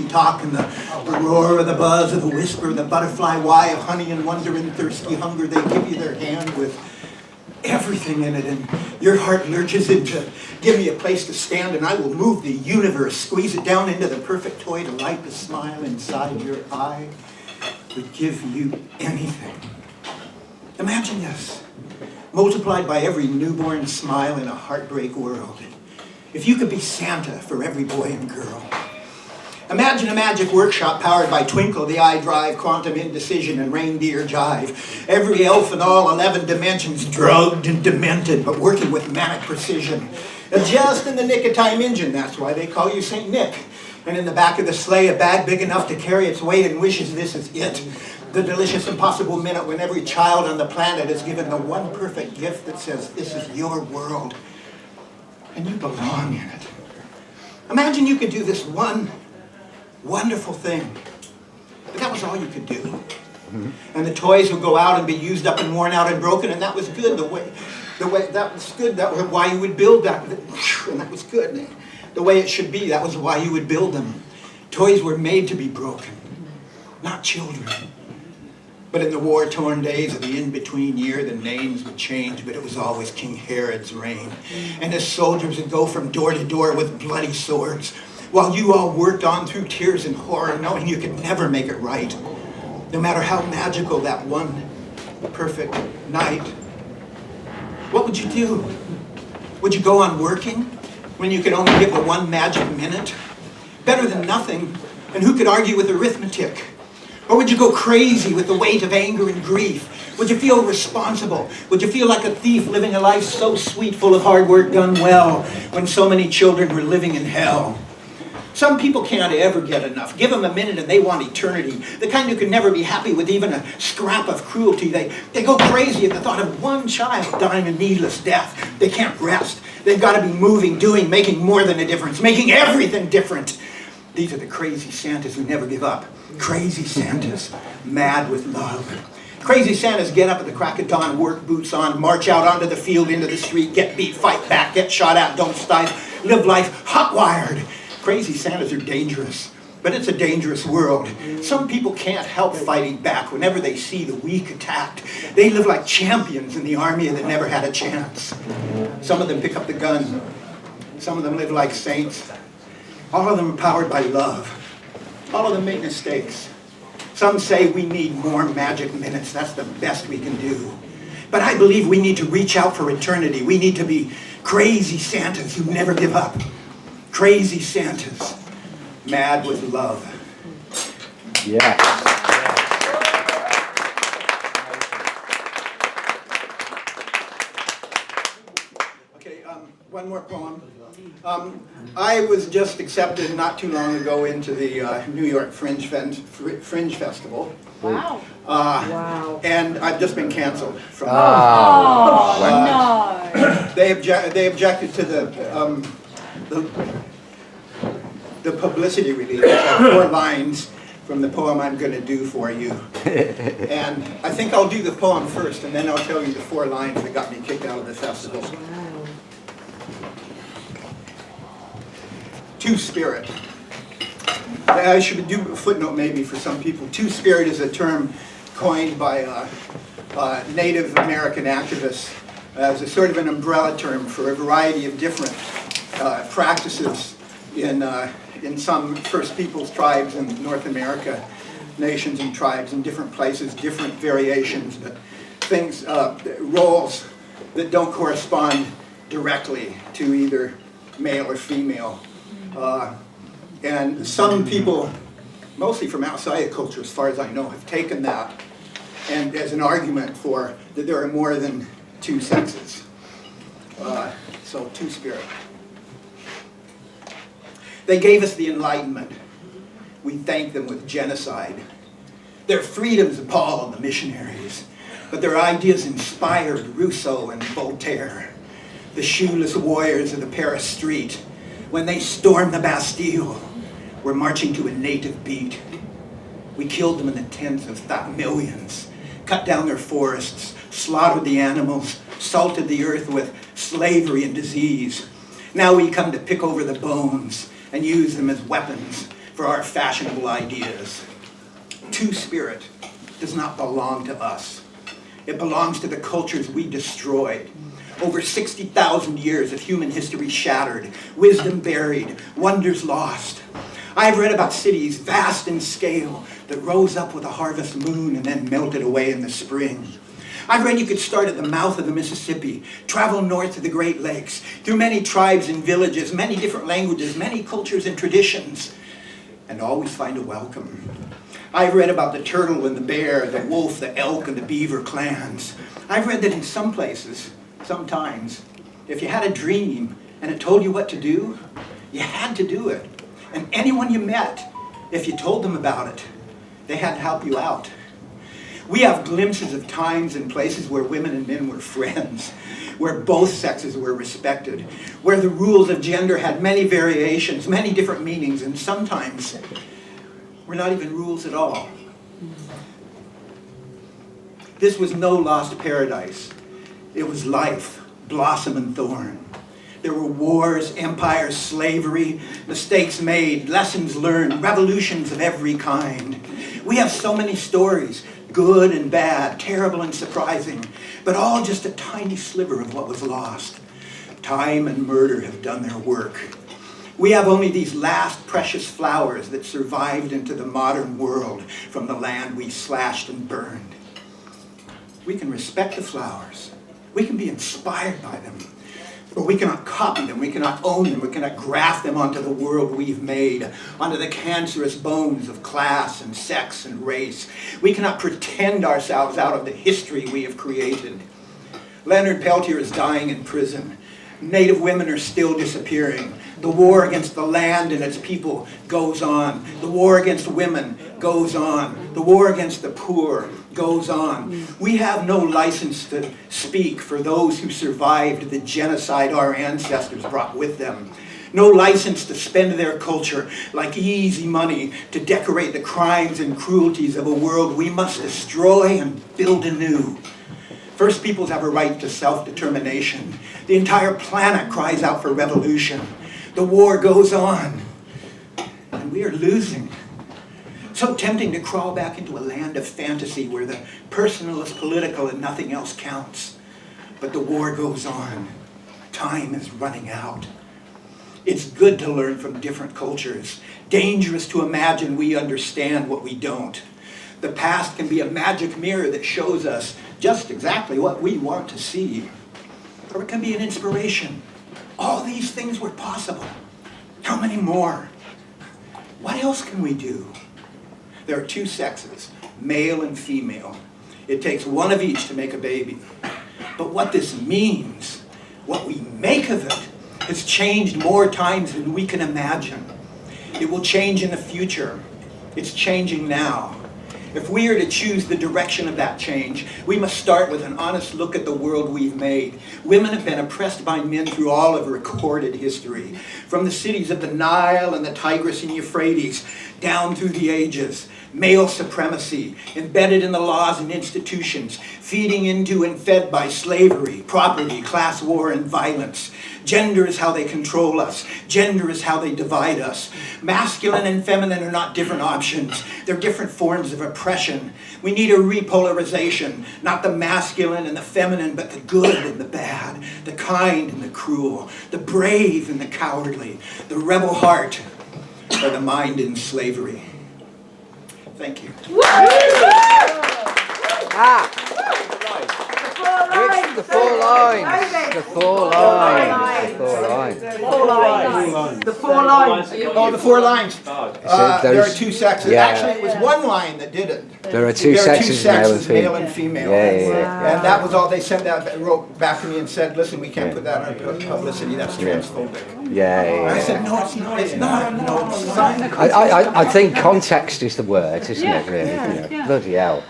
husky talk and the roar of the buzz of the whisper, the butterfly why of honey and wonder and thirsty hunger. They give you their hand with everything in it, and your heart lurches into, give me a place to stand and I will move the universe, squeeze it down into the perfect toy to light the smile inside your eye. Would give you anything. Imagine this, multiplied by every newborn smile in a heartbreak world. If you could be Santa for every boy and girl. Imagine a magic workshop powered by Twinkle, the iDrive, quantum indecision, and reindeer jive. Every elf in all 11 dimensions, drugged and demented, but working with manic precision. And just in the nick of time engine, that's why they call you St. Nick. And in the back of the sleigh, a bag big enough to carry its weight and wishes this is it. The delicious impossible minute when every child on the planet is given the one perfect gift that says, this is your world, and you belong in it. Imagine you could do this one wonderful thing, but that was all you could do. And the toys would go out and be used up and worn out and broken, and that was good. The way that was good. That was why you would build that, and that was good. The way it should be, that was why you would build them. Toys were made to be broken, not children. But in the war-torn days of the in-between year, the names would change, but it was always King Herod's reign. And his soldiers would go from door to door with bloody swords, while you all worked on through tears and horror, knowing you could never make it right. No matter how magical that one perfect night. What would you do? Would you go on working when you could only give the one magic minute? Better than nothing, and who could argue with arithmetic? Or would you go crazy with the weight of anger and grief? Would you feel responsible? Would you feel like a thief living a life so sweet, full of hard work done well, when so many children were living in hell? Some people can't ever get enough. Give them a minute and they want eternity. The kind who can never be happy with even a scrap of cruelty. They go crazy at the thought of one child dying a needless death. They can't rest. They've got to be moving, doing, making more than a difference, making everything different. These are the crazy Santas who never give up. Crazy Santas, mad with love. Crazy Santas get up at the crack of dawn, work boots on, march out onto the field, into the street, get beat, fight back, get shot at, don't stifle, live life hot-wired. Crazy Santas are dangerous, but it's a dangerous world. Some people can't help fighting back whenever they see the weak attacked. They live like champions in the army that never had a chance. Some of them pick up the gun. Some of them live like saints. All of them are powered by love. All of them make mistakes. Some say we need more magic minutes. That's the best we can do. But I believe we need to reach out for eternity. We need to be crazy Santas who never give up. Crazy Santas, mad with love. Yeah. Okay, one more poem. I was just accepted not too long ago into the New York Fringe Festival. Wow. Wow. And I've just been canceled from No. They objected to the publicity release. Like 4 lines from the poem I'm going to do for you. And I think I'll do the poem first, and then I'll tell you the 4 lines that got me kicked out of the festival. Two-spirit. I should do a footnote maybe for some people. Two-spirit is a term coined by Native American activists as a sort of an umbrella term for a variety of different practices in some First Peoples tribes in North America, nations and tribes in different places, different variations, but things, roles that don't correspond directly to either male or female. And some people, mostly from outside the culture as far as I know, have taken that and as an argument for that there are more than 2 sexes. So two-spirit. They gave us the Enlightenment. We thank them with genocide. Their freedoms appalled the missionaries, but their ideas inspired Rousseau and Voltaire, the shoeless warriors of the Paris street. When they stormed the Bastille, were marching to a native beat. We killed them in the tens of millions, cut down their forests, slaughtered the animals, salted the earth with slavery and disease. Now we come to pick over the bones and use them as weapons for our fashionable ideas. Two-spirit does not belong to us. It belongs to the cultures we destroyed. Over 60,000 years of human history shattered, wisdom buried, wonders lost. I've read about cities vast in scale that rose up with a harvest moon and then melted away in the spring. I've read you could start at the mouth of the Mississippi, travel north to the Great Lakes, through many tribes and villages, many different languages, many cultures and traditions, and always find a welcome. I've read about the turtle and the bear, the wolf, the elk, and the beaver clans. I've read that in some places, sometimes, if you had a dream and it told you what to do, you had to do it. And anyone you met, if you told them about it, they had to help you out. We have glimpses of times and places where women and men were friends, where both sexes were respected, where the rules of gender had many variations, many different meanings, and sometimes were not even rules at all. This was no lost paradise. It was life, blossom and thorn. There were wars, empires, slavery, mistakes made, lessons learned, revolutions of every kind. We have so many stories, good and bad, terrible and surprising, but all just a tiny sliver of what was lost. Time and murder have done their work. We have only these last precious flowers that survived into the modern world from the land we slashed and burned. We can respect the flowers. We can be inspired by them. But we cannot copy them, we cannot own them, we cannot graft them onto the world we've made, onto the cancerous bones of class and sex and race. We cannot pretend ourselves out of the history we have created. Leonard Peltier is dying in prison. Native women are still disappearing. The war against the land and its people goes on. The war against women goes on. The war against the poor goes on. We have no license to speak for those who survived the genocide our ancestors brought with them. No license to spend their culture like easy money to decorate the crimes and cruelties of a world we must destroy and build anew. First Peoples have a right to self-determination. The entire planet cries out for revolution. The war goes on, and we are losing. So tempting to crawl back into a land of fantasy where the personal is political and nothing else counts. But the war goes on. Time is running out. It's good to learn from different cultures. Dangerous to imagine we understand what we don't. The past can be a magic mirror that shows us just exactly what we want to see. Or it can be an inspiration. All these things were possible. How many more? What else can we do? There are two sexes, male and female. It takes one of each to make a baby. But what this means, what we make of it, has changed more times than we can imagine. It will change in the future. It's changing now. If we are to choose the direction of that change, we must start with an honest look at the world we've made. Women have been oppressed by men through all of recorded history, from the cities of the Nile and the Tigris and Euphrates, down through the ages. Male supremacy, embedded in the laws and institutions, feeding into and fed by slavery, property, class war, and violence. Gender is how they control us. Gender is how they divide us. Masculine and feminine are not different options. They're different forms of oppression. We need a repolarization, not the masculine and the feminine, but the good and the bad, the kind and the cruel, the brave and the cowardly, the rebel heart or the mind in slavery. Thank you. The four lines. The four lines. The four lines. Oh, the four lines. There are two sexes. Yeah. Actually, it was one line that did it. There are two sexes, male and female. Yeah. And that was all they sent out, wrote back to me and said, listen, we can't put that on publicity, that's transphobic. Yeah. I said, no, it's not, it's not. No, it's not. I think context is the word, isn't it, really? You know, bloody hell.